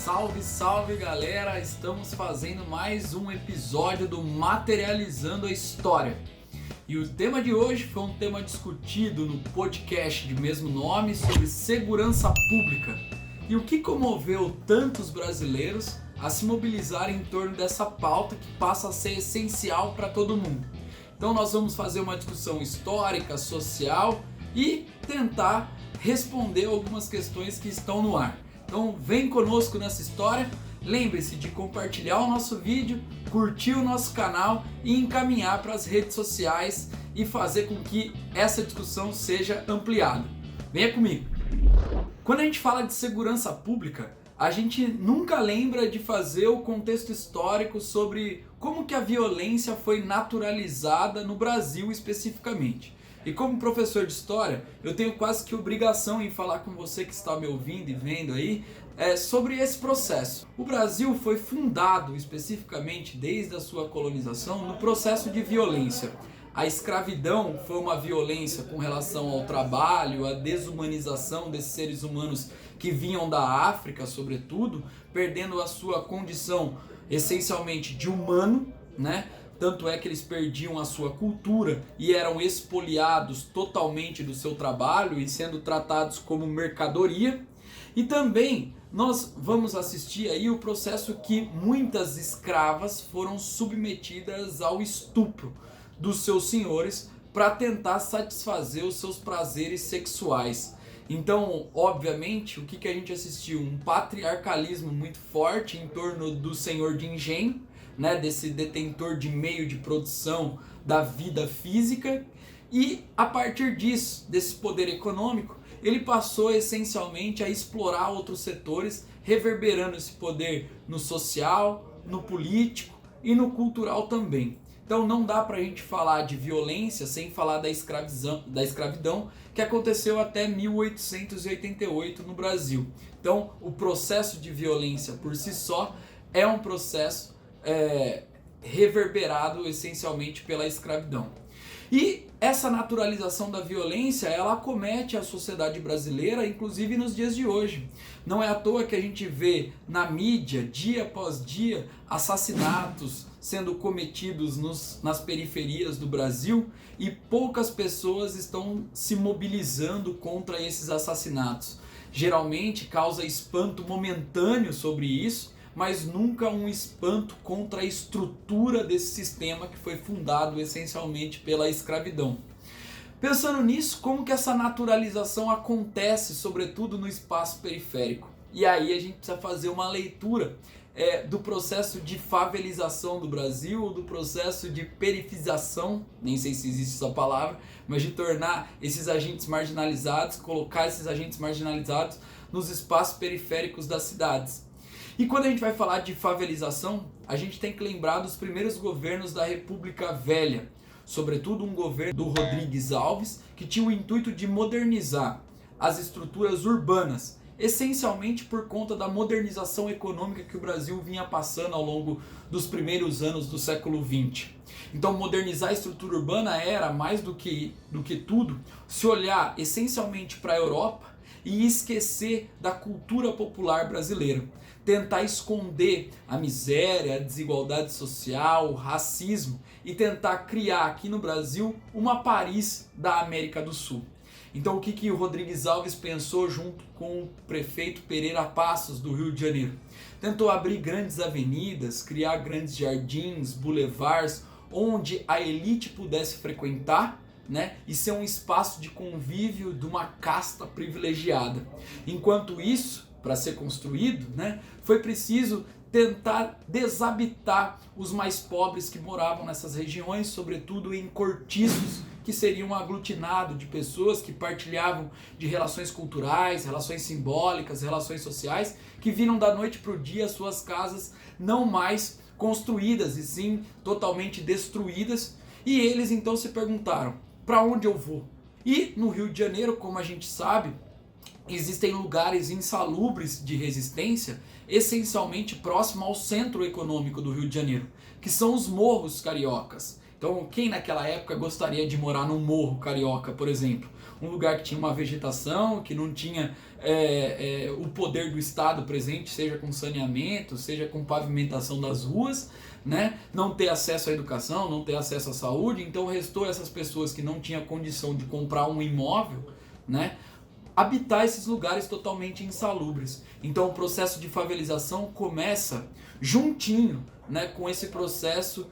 Salve, salve galera! Estamos fazendo mais um episódio do Materializando a História. E o tema de hoje foi um tema discutido no podcast de mesmo nome sobre segurança pública. E o que comoveu tantos brasileiros a se mobilizarem em torno dessa pauta que passa a ser essencial para todo mundo. Então nós vamos fazer uma discussão histórica, social e tentar responder algumas questões que estão no ar. Então vem conosco nessa história, lembre-se de compartilhar o nosso vídeo, curtir o nosso canal e encaminhar para as redes sociais e fazer com que essa discussão seja ampliada. Venha comigo! Quando a gente fala de segurança pública, a gente nunca lembra de fazer o contexto histórico sobre como que a violência foi naturalizada no Brasil especificamente. E como professor de história, eu tenho quase que obrigação em falar com você que está me ouvindo e vendo aí sobre esse processo. O Brasil foi fundado especificamente desde a sua colonização no processo de violência. A escravidão foi uma violência com relação ao trabalho, à desumanização desses seres humanos que vinham da África, sobretudo, perdendo a sua condição essencialmente de humano, né? Tanto é que eles perdiam a sua cultura e eram expoliados totalmente do seu trabalho e sendo tratados como mercadoria. E também nós vamos assistir aí o processo que muitas escravas foram submetidas ao estupro dos seus senhores para tentar satisfazer os seus prazeres sexuais. Então, obviamente, o que a gente assistiu? Um patriarcalismo muito forte em torno do senhor de engenho, né, desse detentor de meio de produção da vida física, e a partir disso, desse poder econômico, ele passou essencialmente a explorar outros setores, reverberando esse poder no social, no político e no cultural também. Então não dá pra gente falar de violência sem falar da escravidão que aconteceu até 1888 no Brasil. Então o processo de violência por si só é um processo reverberado essencialmente pela escravidão. E essa naturalização da violência, ela acomete a sociedade brasileira, inclusive nos dias de hoje. Não é à toa que a gente vê na mídia, dia após dia, assassinatos sendo cometidos nas periferias do Brasil e poucas pessoas estão se mobilizando contra esses assassinatos. Geralmente causa espanto momentâneo sobre isso, mas nunca um espanto contra a estrutura desse sistema que foi fundado essencialmente pela escravidão. Pensando nisso, como que essa naturalização acontece, sobretudo no espaço periférico? E aí a gente precisa fazer uma leitura do processo de favelização do Brasil, do processo de perifização, nem sei se existe essa palavra, mas de tornar esses agentes marginalizados, colocar esses agentes marginalizados nos espaços periféricos das cidades. E quando a gente vai falar de favelização, a gente tem que lembrar dos primeiros governos da República Velha, sobretudo um governo do Rodrigues Alves, que tinha o intuito de modernizar as estruturas urbanas, essencialmente por conta da modernização econômica que o Brasil vinha passando ao longo dos primeiros anos do século XX. Então modernizar a estrutura urbana era, mais do que tudo, se olhar essencialmente para a Europa e esquecer da cultura popular brasileira. Tentar esconder a miséria, a desigualdade social, o racismo e tentar criar aqui no Brasil uma Paris da América do Sul. Então o que o Rodrigues Alves pensou junto com o prefeito Pereira Passos do Rio de Janeiro? Tentou abrir grandes avenidas, criar grandes jardins, boulevards, onde a elite pudesse frequentar, né, e ser um espaço de convívio de uma casta privilegiada. Enquanto isso, para ser construído, né, foi preciso tentar desabitar os mais pobres que moravam nessas regiões, sobretudo em cortiços, que seriam um aglutinado de pessoas que partilhavam de relações culturais, relações simbólicas, relações sociais, que viram da noite para o dia as suas casas não mais construídas, e sim totalmente destruídas, e eles então se perguntaram, para onde eu vou? E no Rio de Janeiro, como a gente sabe, existem lugares insalubres de resistência, essencialmente próximo ao centro econômico do Rio de Janeiro, que são os morros cariocas. Então Então, quem naquela época gostaria de morar num morro carioca, por exemplo? Um lugar que tinha uma vegetação, que não tinha o poder do Estado presente, seja com saneamento, seja com pavimentação das ruas, né? Não ter acesso à educação, não ter acesso à saúde. Então, restou essas pessoas que não tinham condição de comprar um imóvel, né? Habitar esses lugares totalmente insalubres. Então, o processo de favelização começa juntinho, né, com esse processo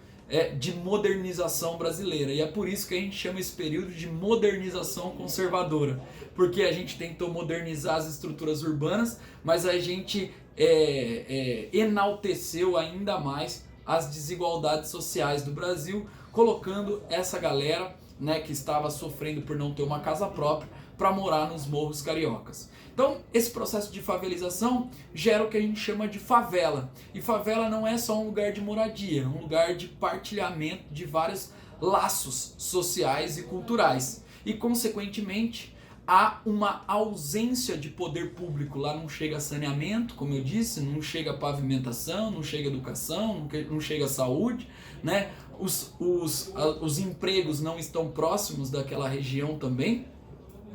de modernização brasileira. E é por isso que a gente chama esse período de modernização conservadora, porque a gente tentou modernizar as estruturas urbanas, mas a gente enalteceu ainda mais as desigualdades sociais do Brasil, colocando essa galera, né, que estava sofrendo por não ter uma casa própria para morar nos morros cariocas. Então, esse processo de favelização gera o que a gente chama de favela. E favela não é só um lugar de moradia, é um lugar de partilhamento de vários laços sociais e culturais. E, consequentemente, há uma ausência de poder público. Lá não chega saneamento, como eu disse, não chega pavimentação, não chega educação, não chega saúde, né? Os empregos não estão próximos daquela região também.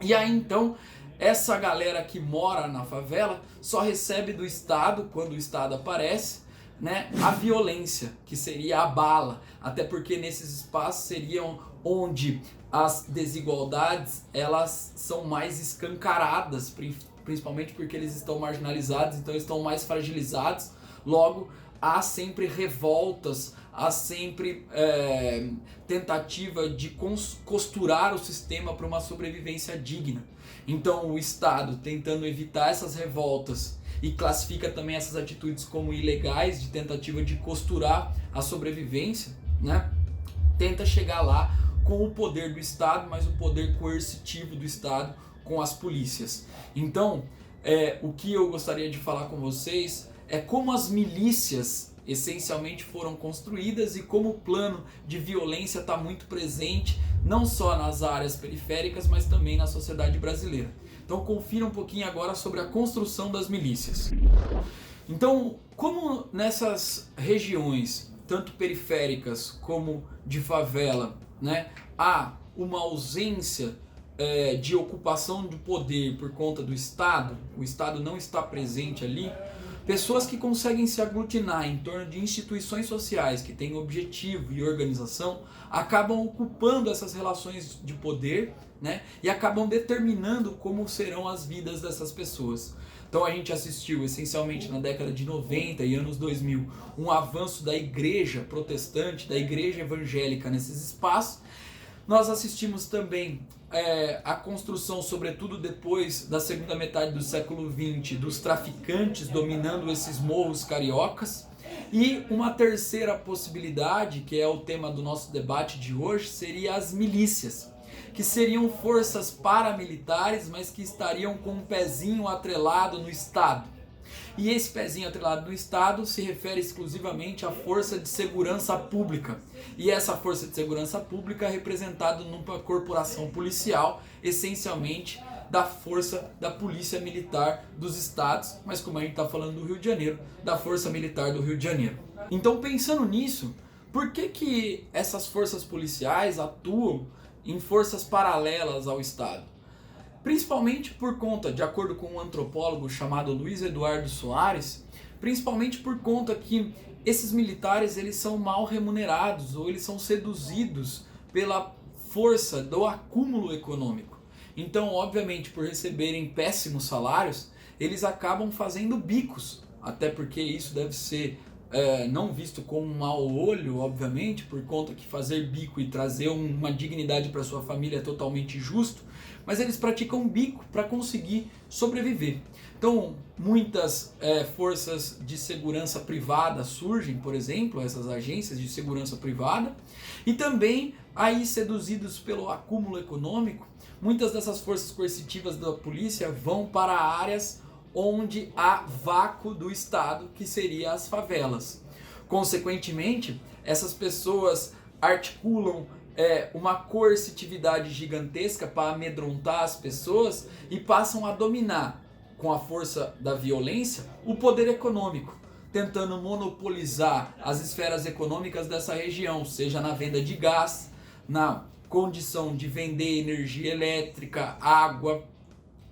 E aí então, essa galera que mora na favela só recebe do Estado, quando o Estado aparece, né, a violência, que seria a bala. Até porque nesses espaços seriam onde as desigualdades elas são mais escancaradas, principalmente porque eles estão marginalizados, então estão mais fragilizados. Logo, há sempre revoltas, há sempre tentativa de costurar o sistema para uma sobrevivência digna. Então o Estado, tentando evitar essas revoltas, e classifica também essas atitudes como ilegais, de tentativa de costurar a sobrevivência, né? Tenta chegar lá com o poder do Estado, mas o poder coercitivo do Estado com as polícias. Então, o que eu gostaria de falar com vocês é como as milícias essencialmente foram construídas e como o plano de violência está muito presente, não só nas áreas periféricas, mas também na sociedade brasileira. Então confira um pouquinho agora sobre a construção das milícias. Então, como nessas regiões, tanto periféricas como de favela, né, há uma ausência de ocupação do poder por conta do Estado, o Estado não está presente ali, pessoas que conseguem se aglutinar em torno de instituições sociais que têm objetivo e organização acabam ocupando essas relações de poder, né, e acabam determinando como serão as vidas dessas pessoas. Então a gente assistiu essencialmente na década de 90 e anos 2000 um avanço da igreja protestante, da igreja evangélica nesses espaços. Nós assistimos também a construção, sobretudo depois da segunda metade do século XX, dos traficantes dominando esses morros cariocas. E uma terceira possibilidade, que é o tema do nosso debate de hoje, seria as milícias, que seriam forças paramilitares, mas que estariam com um pezinho atrelado no Estado. E esse pezinho atrelado no Estado se refere exclusivamente à força de segurança pública. E essa força de segurança pública é representada numa corporação policial, essencialmente da força da polícia militar dos estados, mas como a gente está falando do Rio de Janeiro, da força militar do Rio de Janeiro. Então, pensando nisso, por que essas forças policiais atuam em forças paralelas ao Estado? Principalmente por conta, de acordo com um antropólogo chamado Luiz Eduardo Soares, principalmente por conta que esses militares eles são mal remunerados ou eles são seduzidos pela força do acúmulo econômico. Então, obviamente, por receberem péssimos salários, eles acabam fazendo bicos, até porque isso deve ser não visto como um mau olho, obviamente, por conta que fazer bico e trazer uma dignidade para sua família é totalmente justo, mas eles praticam bico para conseguir sobreviver. Então, muitas forças de segurança privada surgem, por exemplo, essas agências de segurança privada, e também, aí seduzidos pelo acúmulo econômico, muitas dessas forças coercitivas da polícia vão para áreas onde há vácuo do Estado, que seria as favelas. Consequentemente, essas pessoas articulam uma coercitividade gigantesca para amedrontar as pessoas e passam a dominar, com a força da violência, o poder econômico. tentando monopolizar as esferas econômicas dessa região, seja na venda de gás, na condição de vender energia elétrica, água,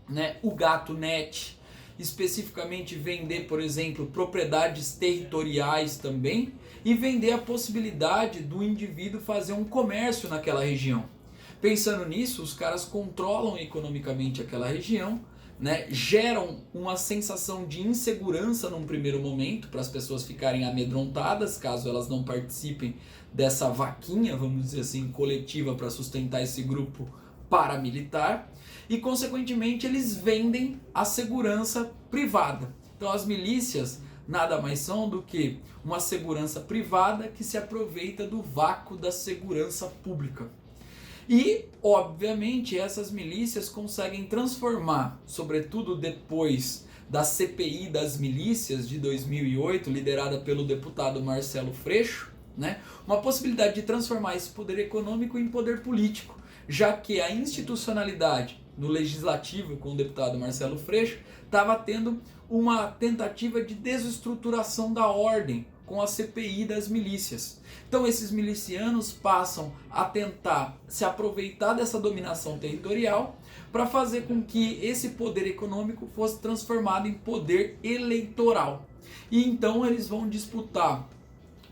né, o gato net, especificamente vender, por exemplo, propriedades territoriais também, e vender a possibilidade do indivíduo fazer um comércio naquela região. Pensando nisso, os caras controlam economicamente aquela região, né, geram uma sensação de insegurança num primeiro momento, para as pessoas ficarem amedrontadas caso elas não participem dessa vaquinha, vamos dizer assim, coletiva para sustentar esse grupo paramilitar, e consequentemente eles vendem a segurança privada. Então as milícias nada mais são do que uma segurança privada que se aproveita do vácuo da segurança pública. E, obviamente, essas milícias conseguem transformar, sobretudo depois da CPI das milícias de 2008, liderada pelo deputado Marcelo Freixo, né, uma possibilidade de transformar esse poder econômico em poder político, já que a institucionalidade no legislativo com o deputado Marcelo Freixo estava tendo uma tentativa de desestruturação da ordem com a CPI das milícias. Então esses milicianos passam a tentar se aproveitar dessa dominação territorial para fazer com que esse poder econômico fosse transformado em poder eleitoral. E então eles vão disputar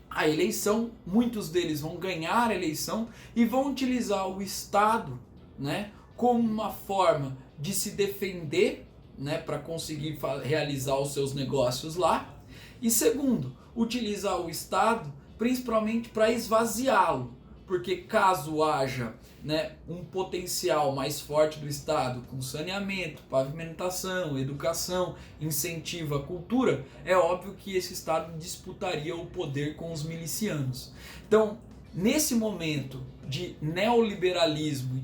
a eleição, muitos deles vão ganhar a eleição e vão utilizar o Estado, né, como uma forma de se defender, né, para conseguir realizar os seus negócios lá. E segundo, utilizar o Estado principalmente para esvaziá-lo, porque caso haja, né, um potencial mais forte do Estado com saneamento, pavimentação, educação, incentivo à cultura, é óbvio que esse Estado disputaria o poder com os milicianos. Então, nesse momento de neoliberalismo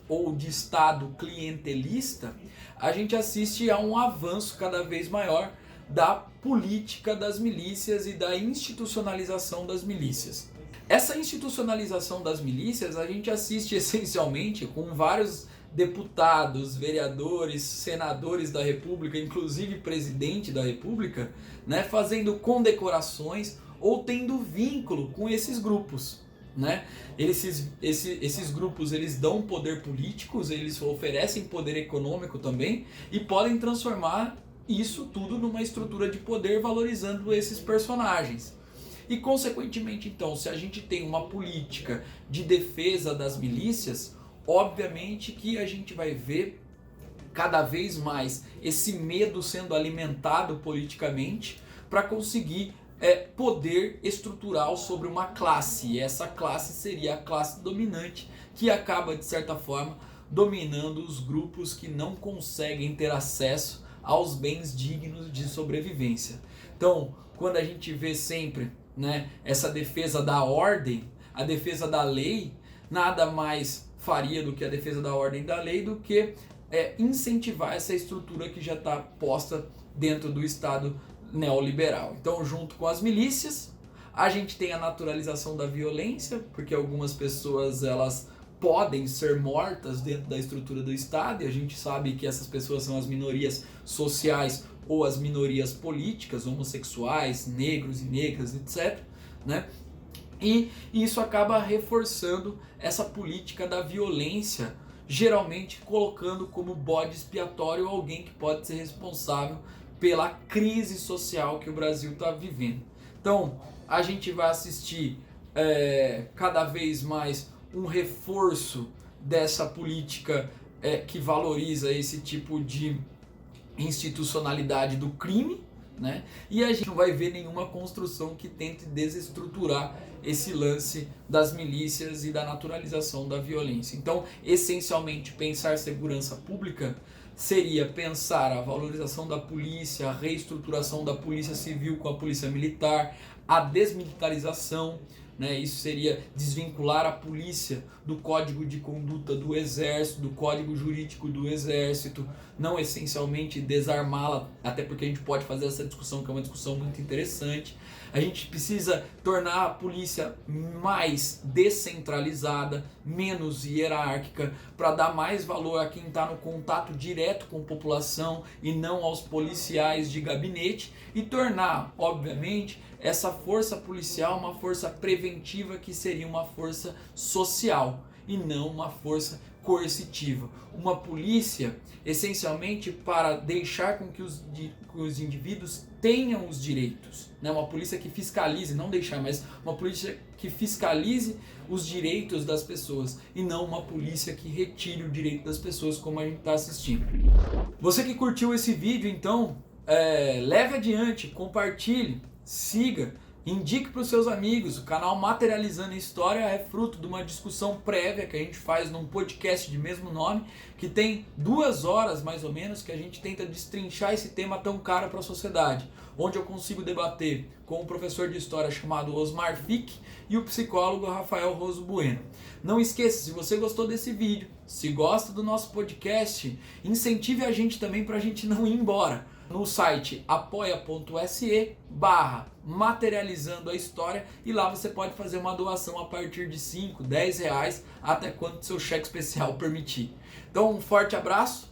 ou de Estado clientelista, a gente assiste a um avanço cada vez maior da política das milícias e da institucionalização das milícias. Essa institucionalização das milícias a gente assiste essencialmente com vários deputados, vereadores, senadores da República, inclusive presidente da República, né, fazendo condecorações ou tendo vínculo com esses grupos. Né? Esses grupos eles dão poder político, eles oferecem poder econômico também e podem transformar isso tudo numa estrutura de poder valorizando esses personagens. E consequentemente então, se a gente tem uma política de defesa das milícias, obviamente que a gente vai ver cada vez mais esse medo sendo alimentado politicamente para conseguir poder estrutural sobre uma classe, e essa classe seria a classe dominante, que acaba de certa forma dominando os grupos que não conseguem ter acesso aos bens dignos de sobrevivência. Então, quando a gente vê sempre, né, essa defesa da ordem, a defesa da lei, nada mais faria do que a defesa da ordem e da lei do que incentivar essa estrutura que já está posta dentro do Estado neoliberal. Então, junto com as milícias, a gente tem a naturalização da violência, porque algumas pessoas elas podem ser mortas dentro da estrutura do Estado, e a gente sabe que essas pessoas são as minorias sociais ou as minorias políticas, homossexuais, negros e negras, etc. Né? E isso acaba reforçando essa política da violência, geralmente colocando como bode expiatório alguém que pode ser responsável pela crise social que o Brasil está vivendo. Então, a gente vai assistir cada vez mais um reforço dessa política que valoriza esse tipo de institucionalidade do crime, né? E a gente não vai ver nenhuma construção que tente desestruturar esse lance das milícias e da naturalização da violência. Então, essencialmente, pensar segurança pública seria pensar a valorização da polícia, a reestruturação da polícia civil com a polícia militar, a desmilitarização, né? Isso seria desvincular a polícia do código de conduta do exército, do código jurídico do exército, não essencialmente desarmá-la, até porque a gente pode fazer essa discussão, que é uma discussão muito interessante. A gente precisa tornar a polícia mais descentralizada, menos hierárquica, para dar mais valor a quem está no contato direto com a população e não aos policiais de gabinete, e tornar, obviamente, essa força policial uma força preventiva, que seria uma força social e não uma força coercitiva. Uma polícia essencialmente para deixar com que os indivíduos tenham os direitos, né? Uma polícia que fiscalize, não deixar, mas uma polícia que fiscalize os direitos das pessoas e não uma polícia que retire o direito das pessoas, como a gente está assistindo. Você que curtiu esse vídeo, então, leve adiante, compartilhe, siga, indique para os seus amigos. O canal Materializando a História é fruto de uma discussão prévia que a gente faz num podcast de mesmo nome, que tem 2 horas mais ou menos, que a gente tenta destrinchar esse tema tão caro para a sociedade, onde eu consigo debater com um professor de história chamado Osmar Fick e o psicólogo Rafael Roso Bueno. Não esqueça, se você gostou desse vídeo, se gosta do nosso podcast, incentive a gente também para a gente não ir embora. No site apoia.se/materializando a história, e lá você pode fazer uma doação a partir de 5, 10 reais, até quanto seu cheque especial permitir. Então um forte abraço,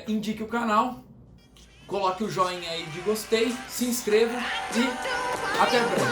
indique o canal, coloque o joinha aí de gostei, se inscreva e até breve.